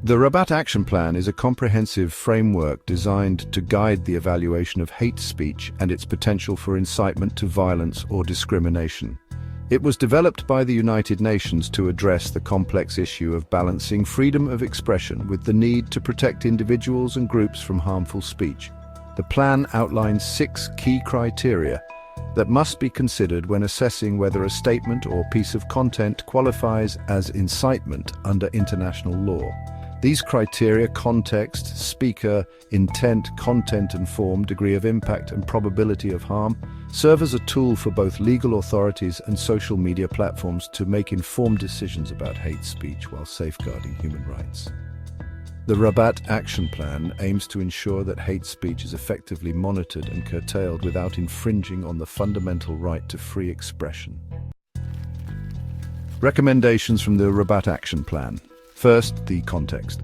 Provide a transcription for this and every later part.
The Rabat Action Plan is a comprehensive framework designed to guide the evaluation of hate speech and its potential for incitement to violence or discrimination. It was developed by the United Nations to address the complex issue of balancing freedom of expression with the need to protect individuals and groups from harmful speech. The plan outlines 6 key criteria that must be considered when assessing whether a statement or piece of content qualifies as incitement under international law. These criteria, context, speaker, intent, content and form, degree of impact and probability of harm, serve as a tool for both legal authorities and social media platforms to make informed decisions about hate speech while safeguarding human rights. The Rabat Action Plan aims to ensure that hate speech is effectively monitored and curtailed without infringing on the fundamental right to free expression. Recommendations from the Rabat Action Plan. First, the context.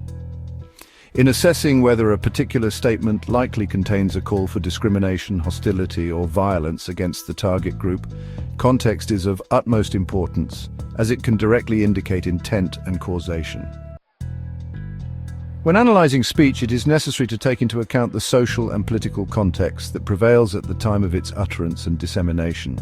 In assessing whether a particular statement likely contains a call for discrimination, hostility, or violence against the target group, context is of utmost importance, as it can directly indicate intent and causation. When analyzing speech, it is necessary to take into account the social and political context that prevails at the time of its utterance and dissemination.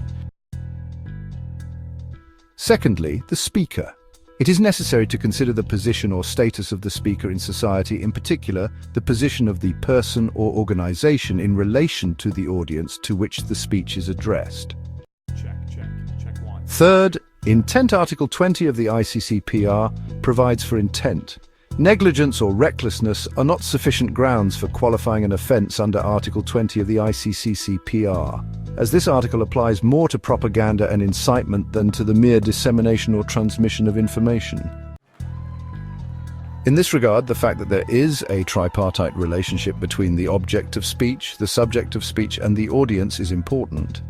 Secondly, the speaker. It is necessary to consider the position or status of the speaker in society, in particular, the position of the person or organization in relation to the audience to which the speech is addressed. Check one. Third, intent. Article 20 of the ICCPR provides for intent. Negligence or recklessness are not sufficient grounds for qualifying an offence under Article 20 of the ICCPR, as this article applies more to propaganda and incitement than to the mere dissemination or transmission of information. In this regard, the fact that there is a tripartite relationship between the object of speech, the subject of speech, and the audience is important.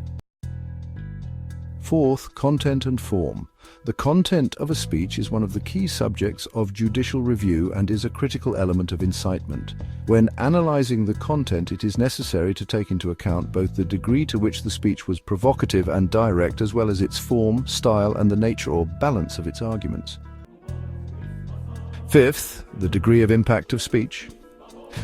Fourth, content and form. The content of a speech is one of the key subjects of judicial review and is a critical element of incitement. When analyzing the content, it is necessary to take into account both the degree to which the speech was provocative and direct, as well as its form, style, and the nature or balance of its arguments. Fifth, the degree of impact of speech.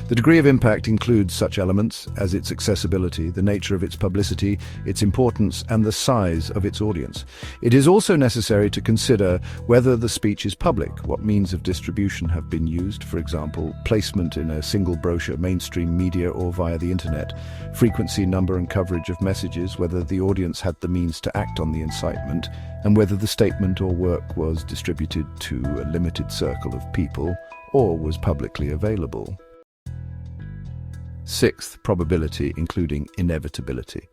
The degree of impact includes such elements as its accessibility, the nature of its publicity, its importance, and the size of its audience. It is also necessary to consider whether the speech is public, what means of distribution have been used, for example, placement in a single brochure, mainstream media, or via the internet, frequency, number, and coverage of messages, whether the audience had the means to act on the incitement, and whether the statement or work was distributed to a limited circle of people or was publicly available. Sixth, probability, including inevitability.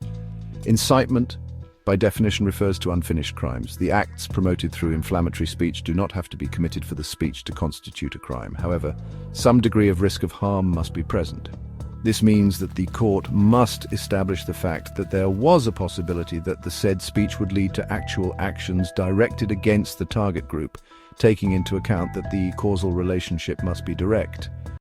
Incitement, by definition, refers to unfinished crimes. The acts promoted through inflammatory speech do not have to be committed for the speech to constitute a crime. However, some degree of risk of harm must be present. This means that the court must establish the fact that there was a possibility that the said speech would lead to actual actions directed against the target group, taking into account that the causal relationship must be direct.